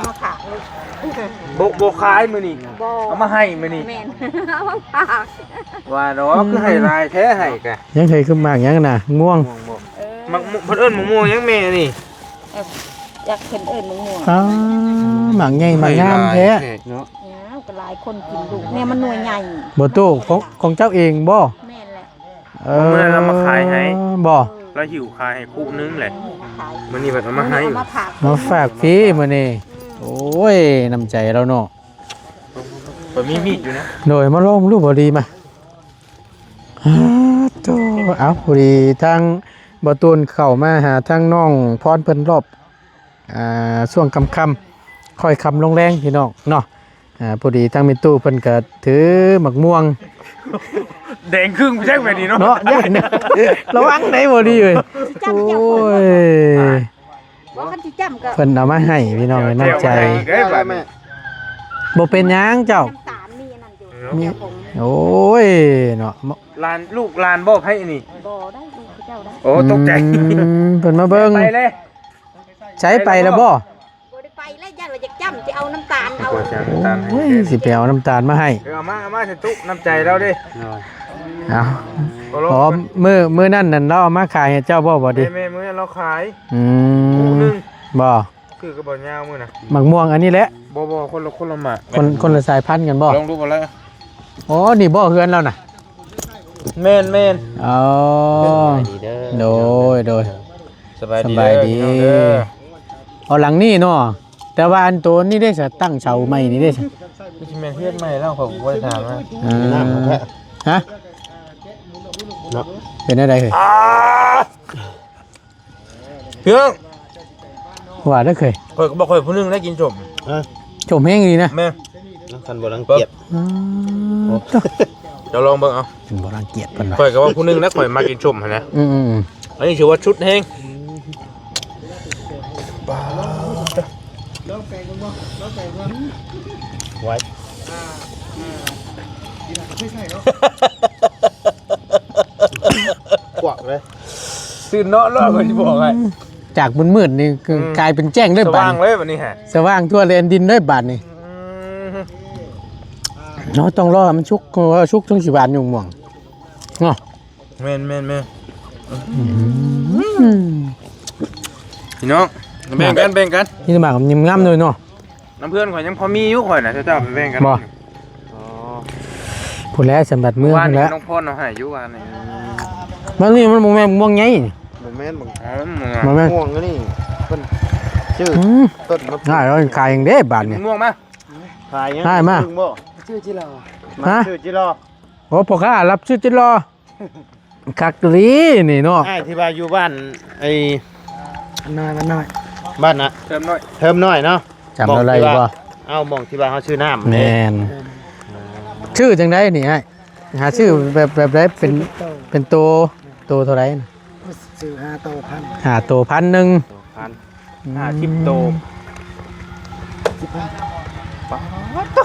มาฝากเลย โบขายมื้อนี้เอามาให้มื้อนี้ แม่นเอามาฝาก ว่าดอกคือให้ลายแท้ให้กะ ยังเคยขึ้นมากยังน่ะง่วง มักเพิ่นเอิ้นหมูม่วงยังแม่นี่ อยากเพิ่นเอิ้นมึงม่วง อ๋อหมากใหญ่หมากงามแท้ เนาะ ก็หลายคนกินลูกเนี่ยมันหน่วยใหญ่ บ่ตู้ของเจ้าเองบ่ แม่นแหละ มื้อนั้นเรามาขายให้ บ่ แล้วหิวขายให้คู่นึงแหละ ขาย มื้อนี้เพิ่นเอามาให้ เอามาฝาก มาฝากพี่มื้อนี้โอ้ยน้ำใจเราเนาะ เพิ่นมีมีดอยู่นะ โดยมาลองรูปบ่ดีมาโตเอาพอดีทางบ่ตูนเข้ามาหาทางน้องพรเพิ่นรอบช่วงค่ำๆค่อยค่ำลงแรงพี่น้องเนาะพอดีทางมีตู้เพิ่นก็ถือหมักม่วง แดงครึ่งใช่แบบนี้เนาะ เนาะย่านเนี่ยระวังได้บ่ดีเว้ยโอ้ย บ่คันสิจำก็ เพิ่นเอามาให้พี่น้องน้ำใจบ่เป็นหยังเจ้า น้ำตาลมีอันนั้นอยู่ มี เดี๋ยวผม โอ้ยเนาะ ลานลูกลานบ่ให้นี่ บ่ได้ลูกเจ้าได้ โอ้ตกใจ เพิ่นมาเบิ่ง ไปเลย ใช้ไปแล้วบ่ บ่ได้ไปแล้วย่านว่าจะจำจะเอาน้ำตาลเอา กลัวจะน้ำตาลให้ โอ้ยสิไปเอาน้ำตาลมาให้ เอามาใส่ตุ๊กน้ำใจเราดิ เอาพอมื้อนั้นนั่นเราเอามาขายให้เจ้าบ่ดิ แม่มื้อเราขาย อื คู่ ม นึง บ่ คือกระบอกยาวมื้อน่ะ หมักม่วงอันนี้แหละ บ่คนละหมาก คนละสายพันธุ์กันบ่ ลองดูบ่แล้ว อ๋อนี่บ่เฮือนเราน่ะ แม่น อ๋อโดย สบายดี สบายดี เอาหลังนี่เนาะแต่ว่าอันตัวนี่ได้จะตั้งเสาใหม่นี่ได้จะ พี่ชิแม่เฮ็ดใหม่แล้วผมบ่ได้ถามว่า ฮะเป็นอะไรเคย เพื่อน ว่าได้เคย ข่อยก็บ่ค่อยผู้นึงได้กินสม ชมแห้งดีนะ แม่ ท่านบ่รังเกียจ จะลองเบิ่งเอา เป็นโบราณเกียรติกันวะ ข่อยก็ว่าผู้นึงนะข่อยมากินสมหั่นนะ อืม อันนี้ถือว่าชุดแห้ง ไว้ กวักเลย ตื่นเนาะรอดมันสิบอกให้ จากมืดๆนี่คือกลายเป็นแจ้งได้ ส บา ว่าง ด เลยบัดนี้ฮะ สว่างทั่วแดนดินได้บาดนี่เนาะต้องรอให้มันชุกว่าชุกถึงสิบาทอยู่ม่วงเนาะ แม่นพี่น้องแบ่งกัน นี่หมากมันยิ้มง่ำเลยเนาะ น้ำเพื่อนข่อยยังพอมีอยู่ข่อยน่ะเจ้าไปแบ่งกัน บ่ พูดแล้วสมบัติเมือง ว่าน พูด นี่ แล้ว น้องพ่อเอาให้อยู่ว่านี่ มันนี่มันม่วงไงนี่ บ่แม่นบ่ อ๋อ มันแม่น ม่วงนี่เพิ่นชื่อ อืม ต้นมะ ง่ายเราขายอย่างเด้บาทเนี่ย ม่วงมา ขายยัง ได้มา พึ่งบ่ ชื่อจิเรา มา ฮะ ชื่อจิรอ โอ้พ่อค้ารับชื่อจิรอคักลีนี่เนาะ อ้ายที่ว่าอยู่บ้านไอ้ น้อยมันน้อย บ้านน่ะ เติมหน่อย เทิมน้อยเนาะ จำอะไรบ่ เอ้าหม่องที่ว่าเฮาชื่อน้ำ แมนชื่อจังไดนี่ไอ้หาชื่อแบบไรเป็นโตเท่าไรน่ะ ซื้อ5โตพัน หาโต1,000 พัน 50โต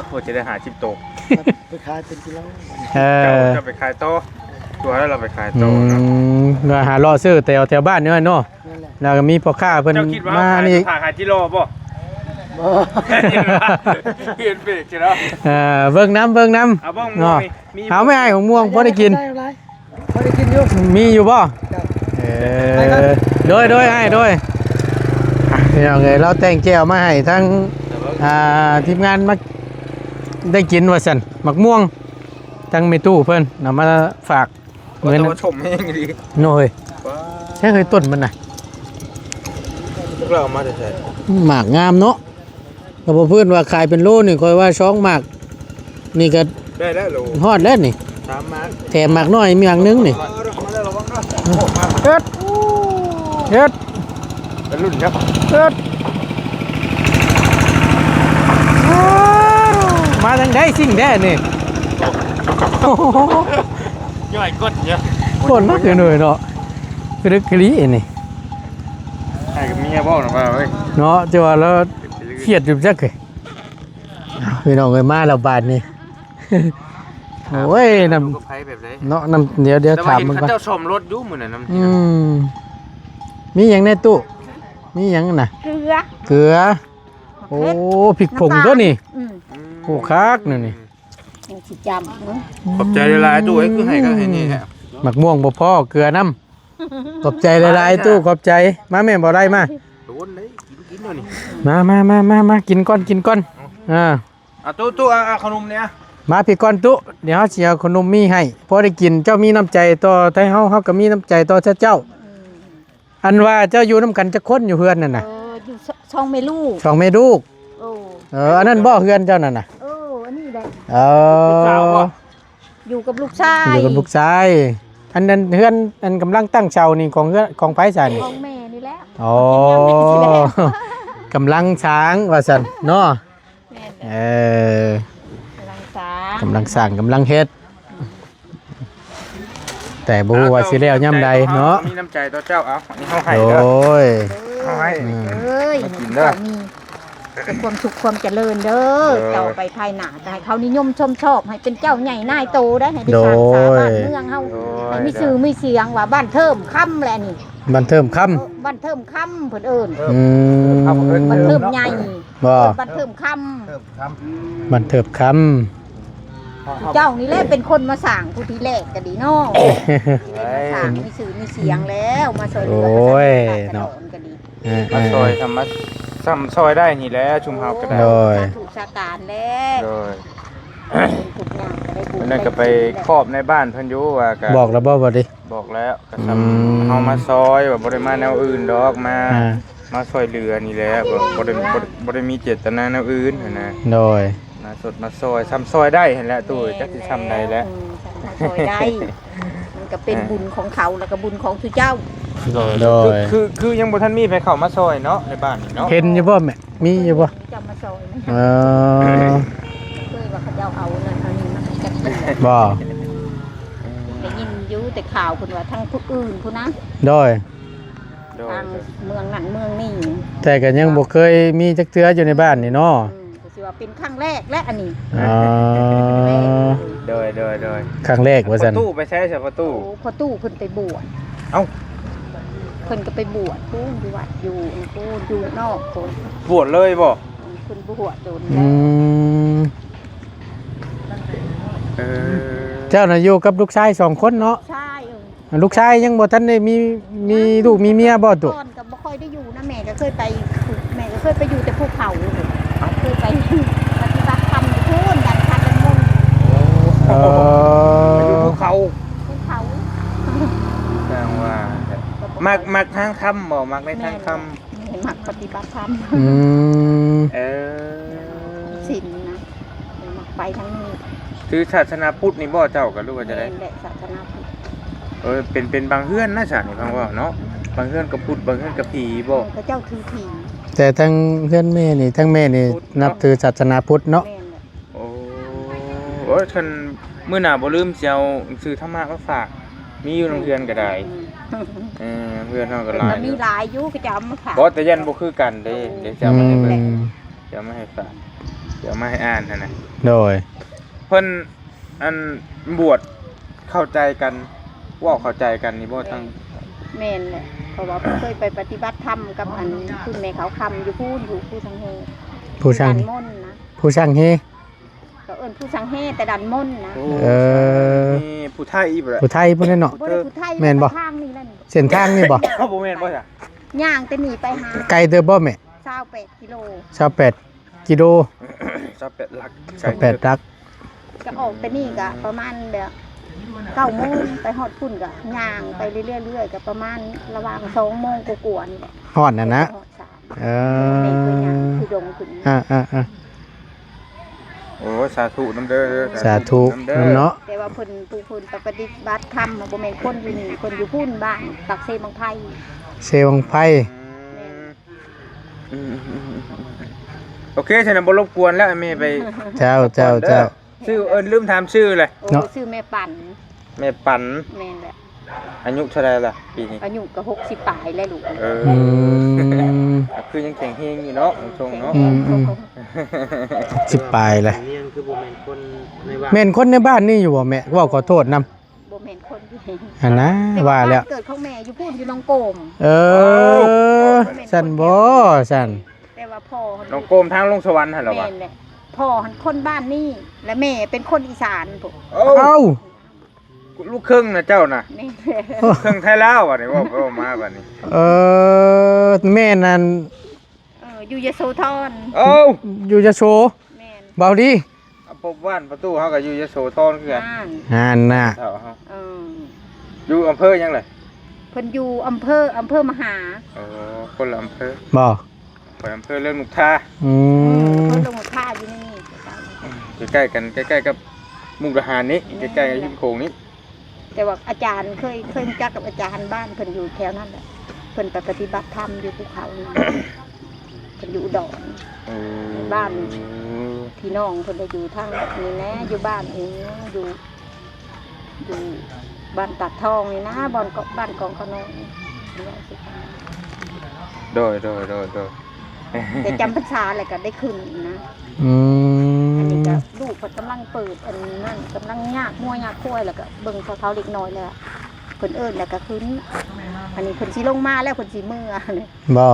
โอ้จะได้50โต ไปขายเป็นกิโล เออ จะไปขายโตตัวแล้วเราไปขายโต เราหาล่อซื้อแถวบ้านนี่เนาะ นั่นแหละ แล้วก็มีพ่อค้าเพิ่น เจ้าคิดว่า มา ขาย นี่ ขายที่โลบ่ บ่ เปลี่ยนเบรกใช่แล้ว เบิ่งน้ำ เอาบ้องม่ว เนาะ งมี เอาไม่ให้ของม่วงพอได้กิน พอได้กินอยู่ มีอยู่บ่โดยให้โดยพี่น้องเอ้ยเราแต่งแก้วมาให้ทั้งทีมงานมาได้กินว่าซั่นหมักม่วงทั้งเมตู้เพิ่นนำมาฝาก เหมือนชมให้ดี โน่เฮ้ยใช่เคยต้นมันน่ะ พวกเราเอามาแต่ใช่ หมากงามเนาะก็บ่เพิ่นว่าขายเป็นโลนี่ค่อยว่า2หมากนี่ก็ ได้แล้วโล ฮอดแล้วนี่ 3 มา แถมหมากน้อยมีหมากนึงนี่เฮ็ด เป็นรุ่นครับ มาทางใดสิ่งแด้นี่ ย่อยกดเยอะ คนมากเลยหน่อยเนาะกระดึกกระลี่นี่ ให้กับเมียบ่นะว่าเฮ้ย เนาะจะว่าแล้วเครียดอยู่จักเลยพี่น้องเอ้ยมาแล้วบาดนี่โอ้ยนำ ก็ไผแบบไหน เนาะนำเดี๋ยว แต่ว่า ถาม เห็น มัน เขา ก่อน เจ้าชมรถอยู่มื้อนั้นน้ำ มีหยังในตู้มีหยังน่ะ เกลือ เกลือ โอ้พริกผงตัวนี้ อืม โอ้คักนั่นนี่ ยังสิจำเนาะ ขอบใจหลายๆตู้ไอ้คือให้ก็ให้นี่แหละ หมักม่วงบ่พอเกลือน้ำขอบใจหลายๆตู้ขอบใจมาแม่บ่ได้มา โดนเลยกินๆเนาะนี่ มากินก่อนอ่า อ่ะตู้เอาขนมเนี่ย มาพี่ก่อนตุเดี๋ยวเฮาสิเอาขนมมีให้พอได้กินเจ้ามีน้ำใจต่อแต่เฮาก็มีน้ำใจต่อเจ้า อันว่าเจ้าอยู่นํกันจักคนอยู่เฮือนนั่นน่ะ อยู่ช่องแม่ลูก สองแม่ลูก โอ้ อันนั้นบ่เฮือนเจ้านั่นน่ะ อันนี้แหละ เออ อยู่กับลูกชาย อยู่กับลูกชายอันนั้นเฮือนอันกำลังตั้งเชานี่ของเฮือนของไผซะนี่ ของแม่นี่แหละ อ๋อ กำลังช้างว่าซั่นเนาะ แม่ เออก ำลังสาก ำลังสร้างกำลังเฮ็ดแต่บ่ฮู้ว่าสิแล้วยามใดเนาะ มีน้ำใจต่อเจ้าเอาอันนี้เฮาให้ โด เด้อย เฮาให้ เอ้ย มากินเด้อ มีเป็นความสุขความเจริญเด้อต่อไปภายหน้าก็ให้เขานิยมชมชอบให้เป็นเจ้าใหญ่นายโตได้ให้ได้สร้างสาบ้านเมืองเฮาให้มีชื่อมีเสียงว่าบ้านเทิมค่ำแหละนี่ บันเทิมค่ำ บ้านเทิมค่ำเพิ่นเอิ้น ม บ้านเทิมใหญ่ บ่ บ้านเทิมค่ บันเทิมค่ ำเจ้านี่แหละเป็นคนมาสร้างผู้ที่แรกก็ดีเนาะมาสร้างมีชื่อมีเสียงแล้วมาช่วยเหลือประชาชนราษฎรก็ดี ำ มาซอยทำมาซ้ำซอยได้นี่แหละชุมเฮาก็ได้ โดย ถูกชาการแล้ว โดย ทุกอย่างก็ได้บุญ วันนั้นก็ไปครอบในบ้านเพิ่นอยู่ว่าก็ บอกแล้วบ่ดิ บอกแล้วก็ อืม เฮามาซอยว่าบ่ได้มาแนวอื่นดอกมา อ่า มาซอยเรือนี่แหละบ่ได้มีเจตนาแนวอื่นหั้นนะ โดย มาสดมาซอยซ้ำซอยได้หั่นแหละตู้จักสิซ้ำใดแล้ว ซอยได้ มันก็เป็นบุญของเขาแล้วก็บุญของสุเจ้า โดย คือยังบ่ทันมีไปเข้ามาซอยเนาะในบ้านนี่เนาะ เห็นอยู่บ่แม่มีอยู่บ่ เจ้ามาซอยนะ เออ เคยว่าเขาเจ้าเอานั่นเอานี่มาให้กันกิน บ่ ได้ยินอยู่แต่ข่าวคุณว่าทั้งผู้อื่นผู้นะ โดย โดย ทางเมืองนั่นเมืองนี่ แต่ก็ยังบ่เคยมีจักเทื่ออยู่ในบ้านนี่เนาะ ก็สิว่าเป็นครั้งแรกและอันนี้ อ๋อ โดย ครั้งแรกว่าซั่น ประตูไปใช้ใช่ประตู โอ้พอตู้เพิ่นไปบวช เอ้า เพิ่นก็ไปบวชพูนอยู่วัดอยู่พูนอยู่นอกพูน บวชเลยบ่ เพิ่นบวชโดน อื แล้ว ม เออ เจ้าน่ะอยู่กับลูกชาย2คนเนาะ ใช่ ลูกชายยังบ่ทันได้มีลูกมีเมียบ่ตุ ก่อนก็บ่ค่อยได้อยู่นะแม่ก็เคยไปอยู่แต่ภูเขาเคยไปปฏิบัติธรรมอยู่พูนดันคันดันมุน เอ ไปอยู่ อ ภูเขา ภูเขา แสดงว่ามักทางธรรมบ่มักในทางธรรม แม่มักปฏิบัติธรรม อืม เออ ศีลนะมักไปทั้งนี้ คือศาสนาพุทธนี่บ่เจ้าก็รู้ว่าจะได้ แหละศาสนาพุทธ เป็นบางเฮือนนะจ้ะนี่ฟังว่าเนาะบางเฮือนกับพุทธบางเฮือนกับผีบ่ พระเจ้าถือผี แต่ทั้งเพื่อนแม่นี่ทั้งแม่นี่นับถือศาสนาพุทธเนาะ แม่นแหละ โอ้โอ้ยฉันมื้อหน้าบ่ลืมสิเอาหนังสือธรรมะมาฝากมีอยู่โรงเรียนก็ได้เพื่อนเฮาก็หลาย มันมีหลายอยู่ก็จะเอามาขาย บ่แต่ยันบ่คือกันเด้เดี๋ยวจะเอามาให้ อื เบิ่ง ม เดี๋ยวเอามาให้ฝากเดี๋ยวเอามาให้อ่านหั่นน่ะ โดย เพิ่นอันบวชเข้าใจกันเว้าเข้าใจกันนี่บ่ทั้ง แม่นแหละเพราะว่าเคยไปปฏิบัติธรรมกับอันคุณแม่เขาคำอยู่พูนอยู่ผู้สังเฮ ผู้ช่าง ดันม่นนะ ผู้ช่างเฮ ก็เอิ้นผู้สังเฮแต่ดันม่นนะ เออ นี่ผู้ไทยอีกบ่ล่ะ ผู้ไทยพุ่นเนาะ บ่ได้ผู้ไทย แม่นบ่ ทางนี่แหละนี่ เส้นทางนี่บ่ เอ้าบ่แม่นบ่จ้ะ ย่างแต่หนีไปหา ไกลเด้อบ่แม่ 28กิโล 28กิโล จะเป็ดหลัก 28รัก ก็ออกแต่นี่ก็ประมาณแบบ9โมงไปฮอดพุ่นก็ย่างไปเรื่อยๆก็ประมาณระหว่าง2โมงกว่าๆนี่แหละ ฮอดน่ะนะ ฮอดสาม เอ นี่คือหยัง อ คือดงขึ้น อ่า โอ้สาธุนำเด้อ สาธุ นำเด้อ นำเนาะ แต่ว่าเพิ่นผู้เพิ่นไปปฏิบัติธรรมบ่แม่นคนอยู่นี่คนอยู่พุ่นบ้านปักเซบางไผ เซวังไผ โอเคฉันน่ะบ่รบกวนแล้วแม่ไป เจ้า ชื่อลืมถามชื่อเลย โอ้ เนาะ ชื่อแม่ปั่น แม่ปัน แม่นแหละ อายุเท่าไหร่ล่ะปีนี้ อายุก็60ปลายแล้วลูก เออ อืม คือยังแข็งแรงอยู่เนาะทรงเนาะ อืม สิบปลายเลย เนียงคือบ่แม่นคนในบ้าน แม่นคนในบ้านนี่อยู่บ่แม่เว้าขอโทษนำ บ่แม่นคนที่ อันนะว่าแล้ว เกิดของแม่อยู่พุ่นอยู่หนองโกม เออสั่นบ่สั่น แต่ว่า ว่าพ่อ น้องโกมทางลงสวรรค์หั่นเหรอวะ แม่นแหละพ่อหันคนบ้านนี่และแม่เป็นคนอีสานพุ่น เอ้า เอ้า ลูกครึ่งนะเจ้าน่ะ แม่น ครึ่งไทยลาวอ่ะนี่ว่ามาบัดนี้ แม่นั่น อยู่ยโสธร เอ้า อยู่จะโชว์ แม่น เบาดี ปบบ้านประตูเฮาก็อยู่ยโสธรคือกัน อ่าน งานน่ะ เท่าเฮา เออ อยู่อำเภอยังเลย เพิ่นอยู่อำเภอมหา คนละอำเภอ บ่ ไปอำเภอเรื่องนุกทา อืม เพิ่นลงมาท่าอยู่นี่ ใกล้ๆกันใกล้ๆกับมุกดาหารนี้ใกล้ๆกับหิมโขงนี้ แต่ว่าอาจารย์เคยรู้จักกับอาจารย์บ้านเพิ่นอยู่แถวนั้นแหละเพิ่นไปปฏิบัติธรรมอยู่ภูเขานี่ เพิ่นอยู่อุดร บ้าน พี่น้องเพิ่นได้อยู่ทางนี้แน่อยู่บ้านเองอยู่บ้านตัดทองนี่นะบ้านกองขนม โดย แต่จำพรรษาอะไรก็ได้ขึ้นนะ อืม อันนี้ก็ลูกเพิ่นกำลังเปิดอันนั่นกำลังยากมั่วยากคุ้ยแล้วก็เบิ่งเท่าๆเล็กน้อยเลยอะเพิ่นเอิ้นแล้วก็ขึ้นอันนี้เพิ่นสิลงมาแล้วเพิ่นสิเมื่อเลย บ่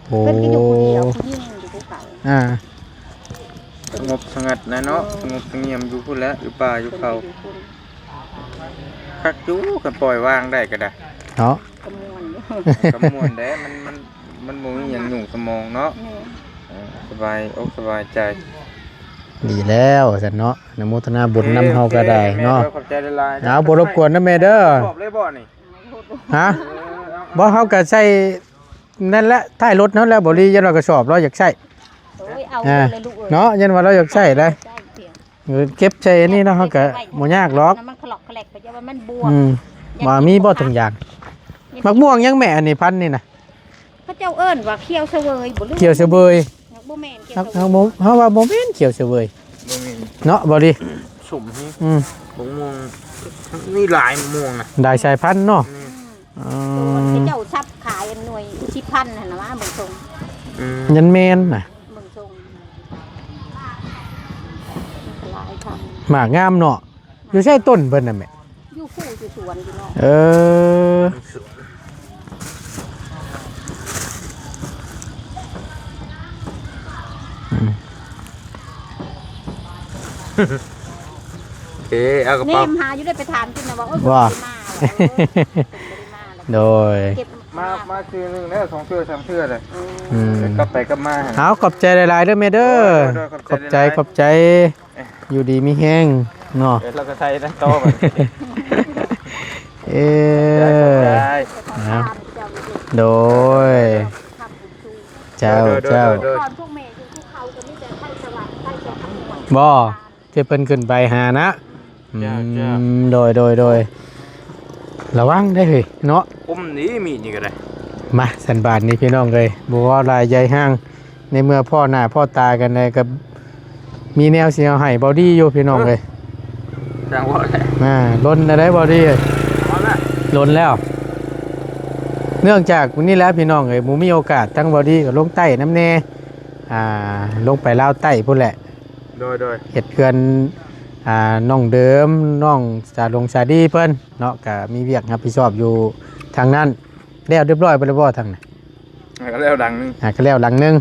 โอ้ เพิ่นก็อยู่คนเดียวผู้หญิงอยู่ภูเขา อ่า สงบสงัดนะเนาะสงบเสงี่ยมอยู่พุ่นแล้วอยู่ป่าอยู่เขา พิ่นก็อยู่ คักจู้กันปล่อยวางได้ก็ได้ เนาะ กระมวลอยู่ กำมวลได้มันบ่มีหยังหยุ่งสมองเนาะ นี่ สบายอกสบายใจ ดีแล้วซั่นเนาะอนุโมทนาบุญนำเฮาก็ได้เนาะ ขอบใจหลายๆ เอาบ่รบกวนนะแม่เด้อ ขอบเลยบ่นี่ ฮะบ่เฮาก็ใช้นั่นแหละท้ายรถเนาะแล้วบ่รียันว่าก็ชอบเราอยากใช้ โอ้ยเอา อ่า เลยลูกเอ้ย เนาะยันว่าเราอยากใช้เลย ใช่เพียง เก็บใช้อันนี้เนาะเฮาก็บ่ยากหรอก น้ำมันขลอกขแลกไปจะว่ามันบวม อืมว่ามีบ่ทุกอย่างมักม่วงยังแม่อันนี้พันธุ์นี่น่ะ พระเจ้าเอิ้นว่าเขียวเสวยบ่รู้ เขียวเสเบย บ่แม่นเขียว ครับ เสวย เฮาว่าบ่แม่นเขียวเสเบย บ่มี เนาะบ่ดี สุ่มนี่ อืม บ่ม่วงนี่หลายม่วงนะ ได้สายพันธุ์เนาะอื พระ ม เจ้าซับขายหน่วย10,000หั่นน่ะว่าเบิ่งทรง ยันแม่นน่ะ เบิ่งทรงหลายคำ หมากงามเนาะอยู่ใช้ต้นเพิ่นน่ะแม่ อยู่คู่อยู่สวนอยู่เนาะ เออ เอ๊เอากระ นี่ เป๋า มหาอยู่ได้ไปถามกินนะว่าโอ้ย ว่า บ่ได้มาแล้ว โดย เก็บ มาซื้อหนึงแล้ว2เทื่อ3เทื่อเลย อืม กลับไปกลับมาหั่น เอาขอบใจหลายๆเด้อแม่เด้อ โดย ขอบใจขอบใจ อยู่ดีมีแห้งเนาะ เดี๋ยวเราก็ใช้นะโตมัน เออ ได้ นะโดย เจ้าเจ้า โดย ก่อนพวกแม่อยู่ภูเขาก็มีแต่ไทยสวัสดิ์ไทยสวัสดิ์ บ่ที่เพิ่นขึ้นไปหานะอืมโดยระวังได้เฮ้ยเนาะ ปุ้มนี้มีนี่ก็ได้ มาสันบาทนี่พี่น้องเลยบ่ว่าลายใหญ่ห้าง ในเมื่อพ่อหน้าพ่อตากันเลยกับมีแนวสิเอาให้บอดี้อยู่พี่น้องเลย จังว่าแหละ ล้นได้บอดี้เลย เอาละ ล้นแล้ว เนื่องจากวันนี้แล้วพี่น้องเลยหมูมีโอกาสทั้งบอดี้กับลงใต้น้ำแน่ลงไปลาวใต้พุ่นแหละ โดย เฮ็ดเขื่อนน้องเดิมน้องสาดีเพิ่นเนาะก็มีเวียกรับผิดชอบอยู่ทางนั้นแล้วเรียบร้อยไปแล้วบ่ทางนั้น ก็แล้วดังนึง ก็แล้วหลังหนึง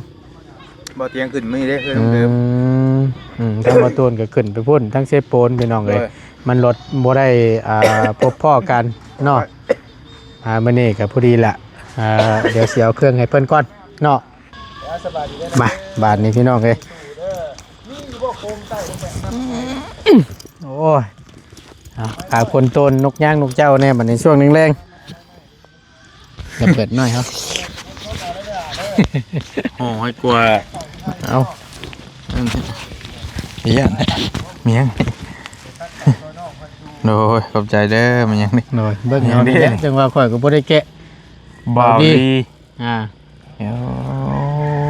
บ่เตียงขึ้นไม่ได้คือเดิม ทั้งบ่ตูนก็ขึ้นไปพุ่นทั้งเซโปนพี่น้องเลยมันรถบ่ได้พบพ่อกันเนาะมื้อนี้ก็พอดีละเดี๋ยวสิเอาเครื่องให้เพิ่นก่อนเนาะมาบาทนี้พี่น้องเอ้ยโอ้ยขาคนโตนนกย่างนกเจ้าเนี่ยบัดนี้ช่วงแรงๆเดี๋ยวเปิดหน่อยครับ โอ้ให้กลัว เอาเมียงเมียง โดยขอบใจเด้อมันยังนี่ หน่อยเบิ่งเอาดิจังว่าข่อยก็บ่ได้แกะ บ่าวดี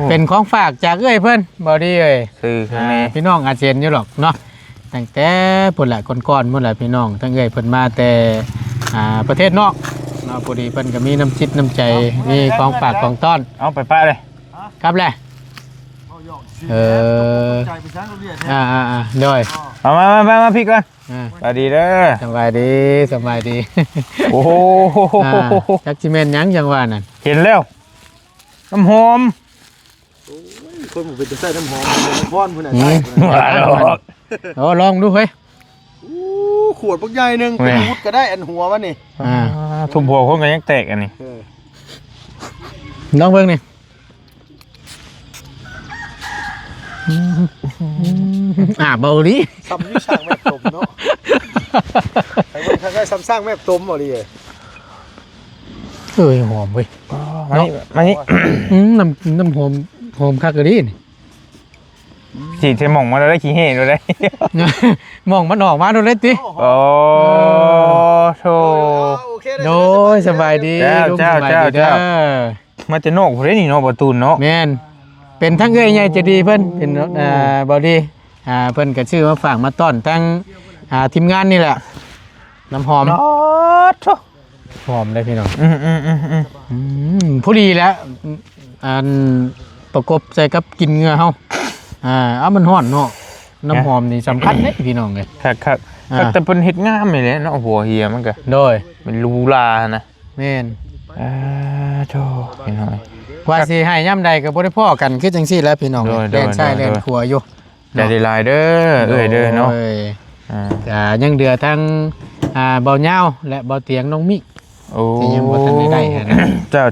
เป็นของฝากจากเอ้ยเพิ่นบ่ดีเอ้ย ซื้อข้างใน พี่น้องอาเซียนอยู่หรอกเนาะตั้งแต่พุ่นแหละก่อนๆพุ่นแหละพี่น้องทั้งเอ้ยเพิ่นมาแต่ประเทศนอกเนาะพอดีเพิ่นก็มีน้ำจิตน้ำใจมีของฝากของต้อน เอาไปป้าเลย ครับแหละโดย เอามาพี่ก่อน สวัสดีเด้อ สบายดีสบายดี โอ้โห จักจิแม่นหยังจังว่านั่น เห็นแล้วน้ำหอม โอ้ยคนบ่เป็นจะใส่น้ำหอมน้ำพรพุ่นน่ะ อื ใส่ ม พุ่นน่ะ โอ้ลองดูเฮ้ย โอ้ขวดบักใหญ่หนึงเป็นวุดก็ได้อันหัวมันนี่ ทุ่มหัวคนก็ยังแตกอันนี้ เออ น้องเบิ่งนี่เบาดิ ซ้ำอยู่ช่างแม่ตมเนาะไอ้เบิ่งทางได้ซ้ำสร้างแม่ตมบ่ดิ เอ้ยหอมเว้ย มานี่ น้ำหอมคักกะดินี่ ฉีดเทหม่องมาแล้วได้ขี้เห่ด้วยได้ มองมันออกมาดูเลยติ โอ้โธ่ โอเค โดยสบายดี เจ้า ลุงสบายดี เจ้า เด้อ มาจะโนกผู้ใดนี่เนาะประตูนเนาะ แม่นเป็นทั้งเอ้ยใหญ่ใจะดีเพิ่นเป็นบอดี้เพิ่นก็ชื่อมาฝากมาต้อนทั้งทีมงานนี่แหละน้ำหอม โอ้โธ่ หอมเลยพี่น้อง อืมพอดีแล้วอันประกบใส่กับกินเหงื่อเฮาเอามันฮ้อนเนาะน้ำหอมนี่สำคัญเด้พี่น้องเลย ครับแต่เป็นเฮ็ดงามนี่แหละเนาะหัวเฮียมันก็ โดย เป็นลูลานะ แม่น โธ่พี่น้อย ว่าสิให้ย่ำใดก็บ่ได้พ้อกันคือจังซี่แหล้วพี่น้อง โดย เล่นใช่ โดย เล่นขัวอยู่ ได้หลายเด้อเอ้ยเด้อเนาะ โอ้ย อ่า ยังเดือทั้งเบาเหย้าและเบาเตียงน้องมิก โอ้ ที่ยังบ่ทันได้ฮะนะ เจ้า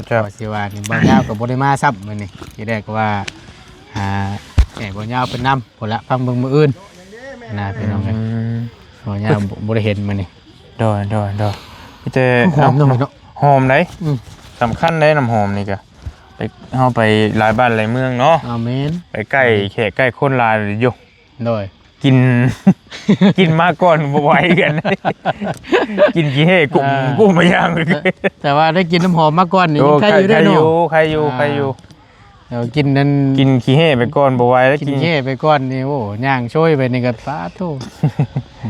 ก็สิว่านี่เบาเหย้าก็บ่ได้มาซับมื้อนี้ทีแรกก็ว่าแก่เบาเหย้าเป็นนำพุ่นละฟังเบิ่งมื้ออื่นนะพี่น้องเอ้ยเบาเหย้าบ่ได้เห็นมื้อนี้ โดยพี่เจ หอมจังเลยเนาะ หอมได้ อืม สำคัญได้น้ำหอมนี่ก็ไปเฮาไปหลายบ้านหลายเมืองเนาะ อาเมน ไปใกล้แขกใกล้คนหลายอยู่ โดย กิน กินมาก่อนบ่ไหวกัน กินกี่เฮ่กุ้งมาย่างเลย แต่ว่าได้กินน้ำหอมมาก่อนนี่ โอ้ ใครอยู่ได้เนาะ ใครอยู่ เดี๋ยวกินนั้น กินขี้เฮ่ไปก่อนบ่ไหวแล้ว กินเย่ไปก่อนนี่โอ้ย่างช่วยไปนี่ก็ฟาโธ่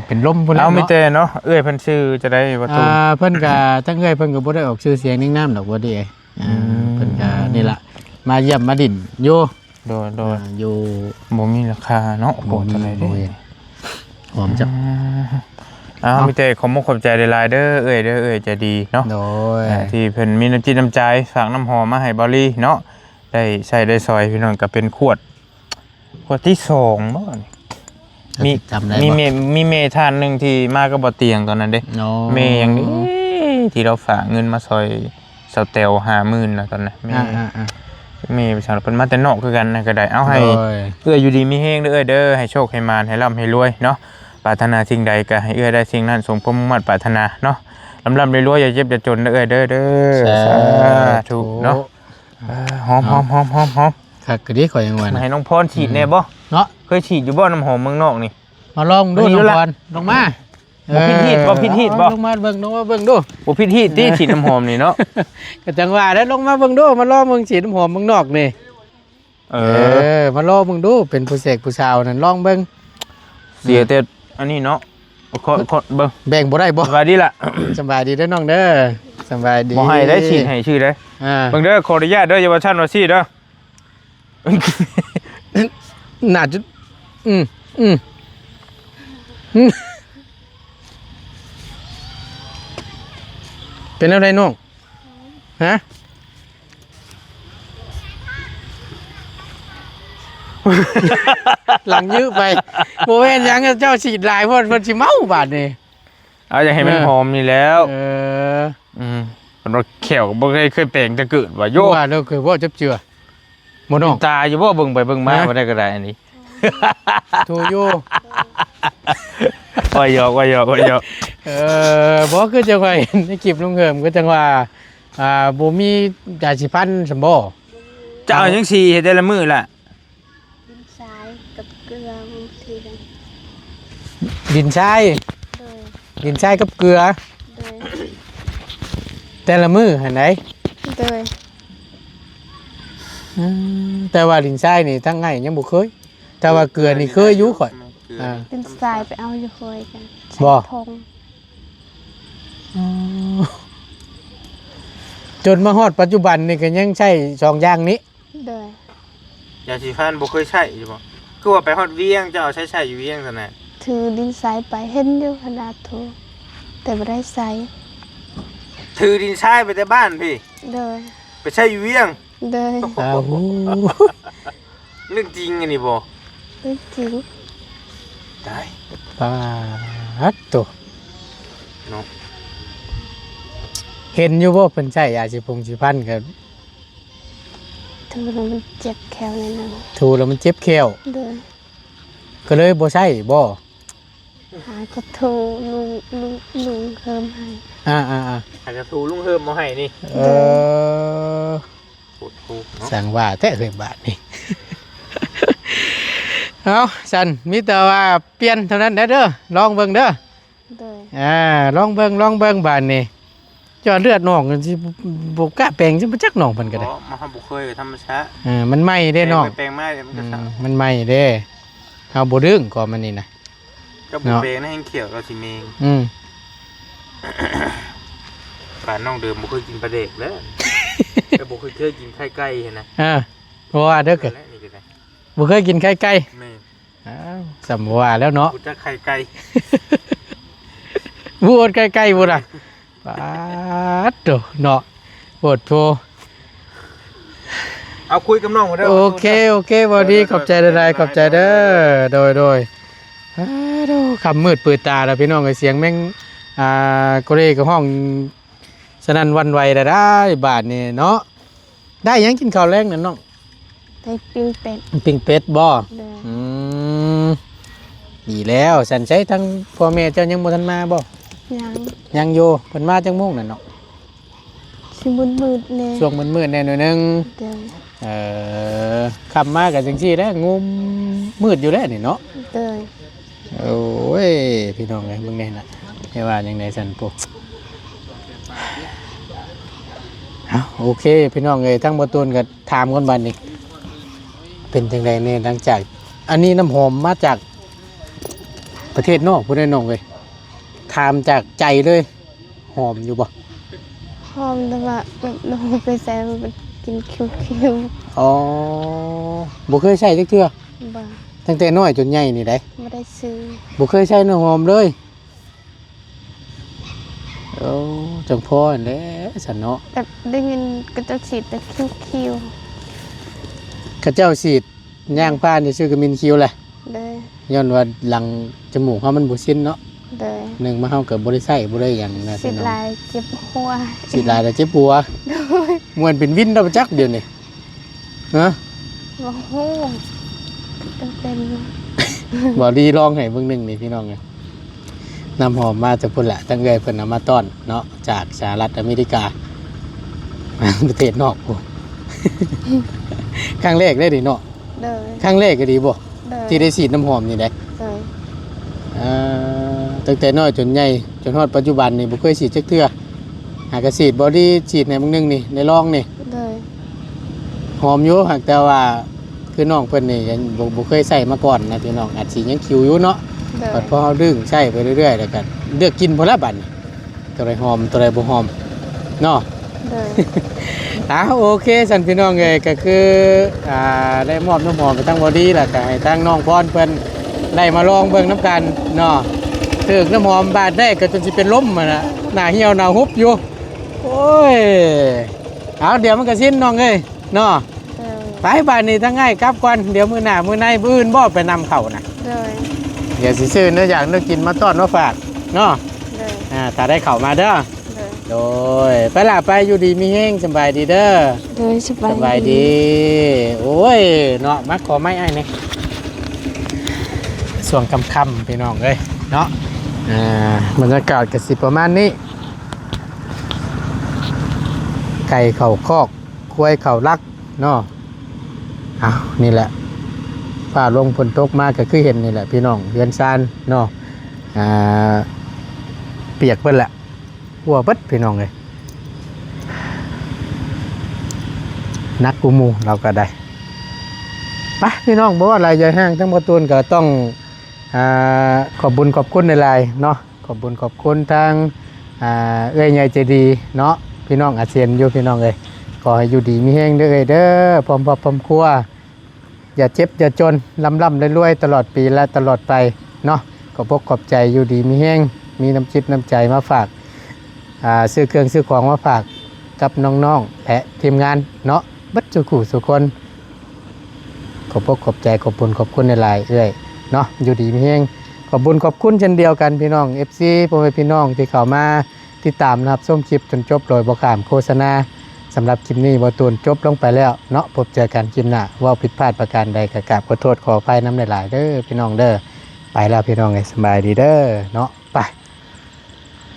เป็นลมพุ่นแล้ เอา ว ไม่ เนาะ เจอเนาะเอ้ยเพิ่นชื่อจะได้ประตู เพิ่นก็ทั้งเอ้ยเพิ่นก็บ่ได้ออกชื่อเสียงนิ่งน้ำดอกว่าดีเพิ่นก็นี่ล่ะมาเยี่ยมมาดินอยู่ โดย อยู่ บ่มีราคาเนาะบ่เท่าไหร่เด้ หอมจัง อ้าวมีแต่ขอบคุณขอบใจหลายๆเด้อเอ้ยใจดีเนาะ โดย ที่เพิ่นมีน้ำจิตน้ำใจฝากน้ำหอมมาให้บอลลี่เนาะได้ใช้ได้ซอยพี่น้องก็เป็นขวดที่2บ่นี่ จำได้ มี บ่ มีเมทานหนึงที่มาก็บ่เตียงตอนนั้นเด้ เนาะ เมอย่างนี้ที่เราฝากเงินมาซอยเสาแตว50,000นะตอนนั้นเมประชาชนเพิ่นมาแต่นอกคือกันนะก็ได้เอาให้ โดย เอื้ออยู่ดีมีแฮงเด้อเด้อให้โชคให้มารให้ร่ำให้รวยเนาะปรารถนาสิ่งใดก็ให้เอื้อได้สิ่งนั้นสมความมุ่งมั่นปรารถนาเนาะร่ำรวยอย่าเจ็บอย่าจนเด้อเด้อสาธุเนาะหอม คักก็ดีข่อยยังว่า มา นะ ให้น้องพรฉีดแน่บ่ เนาะ เคยฉีดอยู่บ่น้ำหอมเมืองนอกนี่ มาลองดู มานี่ น้ ดู อง ละ บอลลงมา บ่ผิดฮีดบ่ผิดฮีดบ่ ลงมาเบิ่งลงมาเบิ่งดู บ่ผิดที่ที่ฉีดน้ำหอมนี่เนาะ ก็จังว่าได้ลงมาเบิ่งดูมาลองเบิ่งฉีดน้ำหอมเบิ่งนอกนี่ มาลองเบิ่งดูเป็นผู้เสกผู้สาวนั่นลองเบิ่ง เสียแต่อันนี้เนาะขอเบิ่ง แบ่งบ่ได้บ่ สบายดีล่ะ สบายดีเด้อน้องเด้อสบายดี บ่ให้ได้ฉีดให้ชื่อได้ เบิ่งเด้อขออนุญาตเด้ออย่าว่าท่านว่าซี่เด้อ น่าจะเป็นอะไรน้องฮะ หลังยื้อไปโมเวนยังเจ้าฉีดลายเพิ่นสิเมาบาดนี่ เอาอย่าให้มันหอมนี่แล้ว เพิ่นว่าแขวบ่เคยแปลงจะเกิดว่าโย ว่าเราคือว่าจับเจือบ่น้อง ตาอยู่บ่เบิ่งไปเบิ่งมาบ่ได้ก็ได้อันนี้ โทโย ว่าหยอกบ่คือจังว่าเห็นในคลิปลุงเหิมก็จังว่าบ่มียาสีฟันซั่นบ่ จะเอาจังซี่เฮ็ดได้ละมื้อล่ะ ดินทรายกับเกลือบางทีนะ ดินทราย โดย ดินทรายกับเกลือ โดย แต่ละมื้อหั่นได โดย แต่ว่าดินทรายนี่ทั้งไงยังบ่เคยแต่ว่าเกลือนี่เคยอยู่ข่อยอ่า ดินทรายไปเอาอยู่คอยกัน บ่ ใส่ธง จนมาฮอดปัจจุบันนี่ก็ยังใช้สองอย่างนี้ โดย ยาสีฟันบ่เคยใช้อยู่บ่คือว่าไปฮอดเวียงเจ้าใช้อยู่เวียงซั่นน่ะ ถือดินทรายไปเห็นอยู่ขนาดถูแต่ไม่ได้ใส่ ถือดินทรายไปแต่บ้านพี่ โดย ไปใช้อยู่เวียง โดย อ้าว เรื่องจริงอันนี้บ่ เรื่องจริง ได้ ปาดตัว เนาะ เห็นอยู่บ่เพิ่นใช้ยาสิพงสิพันก็ ถึงแล้วมันเจ็บแขวในนั้น ถูแล้วมันเจ็บแขว โดย ก็เลยบ่ใช้บ่ หาก็โทรลุงเพิ่มให้ อ่า อาจจะทูลุงเฮิมมาให้นี่ เออ โอ้โหเนาะ สั่งว่าแต่เอ้ยบาทนี่ เอาสันมีแต่ว่าเปลี่ยนเท่านั้นเด้อลองเบิ่งเด้อ โดย ลองเบิ่งบาดนี่จอดเลือดน้องกันสิบ่กล้าแปลงสิบ่จักน้องเพิ่นก็ได้ มาห้ามบุเคยกับธรรมชาติ มันไหม้เด้น้อง แปลงมาเดี๋ยวมันก็สาว มันไหม้เด้เฮาบ่ดึงก่อนมันนี่นะ ก็บุเปลงนะแห้งเขียวเราสิเมง อืม การน้องเดิมบุเคยกินปลาเด็กแล้วก็บุเคยกินไข่ไก่เห็นนะ เพราะว่าเด้อเกิด นี่ก็ได้ บ่เคยกินไข่ไก่ แม่ อ้าวสำว่าแล้วเนาะ กูจะไข่ไก่ บูดไก่ไก่บูดอ่ะปาดโตเนาะปวดโพ เอาคุยกับน้องมาเด้อ โอเคบอดีขอบใจใดๆขอบใจเด้อโดยอ้าวดูคำมืดเปิดตาแล้วพี่น้องไอ้เสียงแม่งโกเรกับห้องสนั่นหวันไหวได้บาทนี่เนาะได้หยังกินข้าวแรงนั่นน้อง ได้ปิ้งเป็ด ปิ้งเป็ดบ่ โดย อืมดีแล้วสันใช้ทั้งพ่อแม่เจ้ายังบ่ทันมาบ่ ยัง ยังอยู่เพิ่นมาจังโมงนั่นเนาะ สิบุญมืดแน่ ช่วงมืดๆแน่หน่อยนึง โดย ขับมากับจังซี่แล้วงมมืดอยู่แล้วนี่เนาะ โดย โอ้ยพี่น้องเอ้ยเบิ่งแน่น่ะให้ว่าจังได๋ซั่นปุ๊โอเคพี่น้องเอ้ยทั้งบ่ตูนก็ถามคนบัดนี้เป็นจังได๋แน่หลังจากอันนี้น้ำหอมมาจากประเทศนอกพุ่นได้น้องเอ้ยถามจากใจเลยหอมอยู่บ่ หอมแต่ว่าแบบเราไปใส่มันกินคิว อ๋อบ่เคยใช้จักเทื่อ ๆบ่ ตั้งแต่น้อยจนใหญ่นี่ได้ ไม่ได้ซื้อ บ่เคยใช้น้ำหอมเลยโอ้จังพ่อนั่นแหละสันเนาะ แบบได้ยินกระจกฉีดแต่คิว ข้าเจ้าฉีดย่างผ่านนี่ชื่อก็มินคิวแหละ ๆเลย ย้อนว่าหลังจมูกเฮามันบ่ชินเนาะ เลย หนึ่งมาเฮาก็บ่ได้ใช้บ่ได้หยังนะ ฉี พี่ ด น้อง ลายเจ็บหัว ฉีดหลายแล้วเจ็บหัวม่วนเป็นวินแล้วจักเดี๋ยวนี้ฮะ โอ้โหเป็น บ่ดีลองให้เบิ่งหนึงนี่พี่น้องเอ้ยน้ำหอมมาจากพุ่นแหละตั้งเอ้ยเพิ่นเอามาต้อนเนาะจากสหรัฐอเมริกา ประเทศนอกพุ่น ครั้งแรกได้ดิเนาะ เลย ครั้งแรกก็ดีบ่ เลย ที่ได้ฉีดน้ำหอมนี่ได้ เลย ตั้งแต่น้อยจนใหญ่จนฮอดปัจจุบันนี่บ่เคยฉีดจักเทื่อหากก็ฉีดบอดี้ฉีดในบางนึงนี่ในร่องนี่ เลย หอมอยู่หากแต่ว่าคือน้องเพิ่นนี่ยังบ่เคยใส่มาก่อนนะพี่น้องอาจสิยังคิวอยู่เนาะ เลย บัดพอเฮาดึงใช้ไปเรื่อยๆแล้วก็เลือกกินพุ่นละบัดนี้ตัวใดหอมตัวใดบ่หอมเนาะ เลย โอเคสันพี่น้องเอ้ยก็คือได้มอบน้ำหอมไปทั้งบอดี้แล้วก็ให้ทั้งน้องพรเพิ่นได้มาลองเบิ่งน้ำกันเนาะถึกน้ำหอมบาดได้ก็จนสิเป็นลมอ่ะนะหน้าเหี่ยวหน้าหุบอยู่โอ้ยเอาเดี๋ยวมันก็สิ้นน้องเอ้ยเนาะ เลย ไปบาดนี้ทั้งง่ายกลับก่อนเดี๋ยวมื้อหน้ามื้อในมื้ออื่นบ่ไปนำเข้านะ เลย เดี๋ยวสิซื้อเนื้ออย่างเนื้อกินมาต้อนมาฝากเนาะ เลย ถ้าได้เข้ามาเด้อ เลย โดยไปล่ะไปอยู่ดีมีแฮงสบายดีเด้อ เลยส สบายดี โอ้ย เนาะมักขอไม้ไอ้เนี่ยส่วนคำๆพี่น้องเลยเนาะบรรยากาศกสิประมาณนี้ ไก่เข่าคอกควายเข่าลักเนาะอ้าวนี่แหละฝ่าลงฝนตกมาก็คือเห็นนี่แหละพี่น้องเรือนซานเนาะเปียกเพิ่นแหละหัวเบิดพี่น้องเลย นักกูมูเราก็ได้ไปพี่น้องบอกว่าอะไรใหญ่ห้างทั้งประตูนก็ต้องขอบบุญขอบคุณในลายเนาะขอบบุญขอบคุณทางเอ้ยใหญ่ใจดีเนาะพี่น้องอาเซียนอยู่พี่น้องเลยขอให้อยู่ดีมีแห้งเด้อเด้อพร้อมพร้อมครัวอย่าเจ็บอย่าจนร่ำรวยตลอดปีและตลอดไปเนาะขอบขอบใจอยู่ดีมีแห้งมีน้ำจิตน้ำใจมาฝากซื้อเครื่องซื้อของมาฝากกับน้องๆและทีมงานเนาะ บัดจุกูสุคนขอบอกขอบใจขอบบุญขอบคุณในหลายเอ้ยเนาะอยู่ดีมีแฮงขอบบุญขอบคุณเช่นเดียวกันพี่น้อง FC พ่อแม่พี่น้องที่เข้ามาติดตามนะครับชมคลิปจนจบโดยบ่ข้ามโฆษณาสำหรับคลิปนี้บ่ตูนจบลงไปแล้วเนาะพบเจอกันคลิปหน้าว่าผิดพลาดประการใดก็กราบขอโทษขออภัยนำหลายๆเด้อพี่น้องเด้อไปแล้วพี่น้องให้สบายดีเด้อเนาะ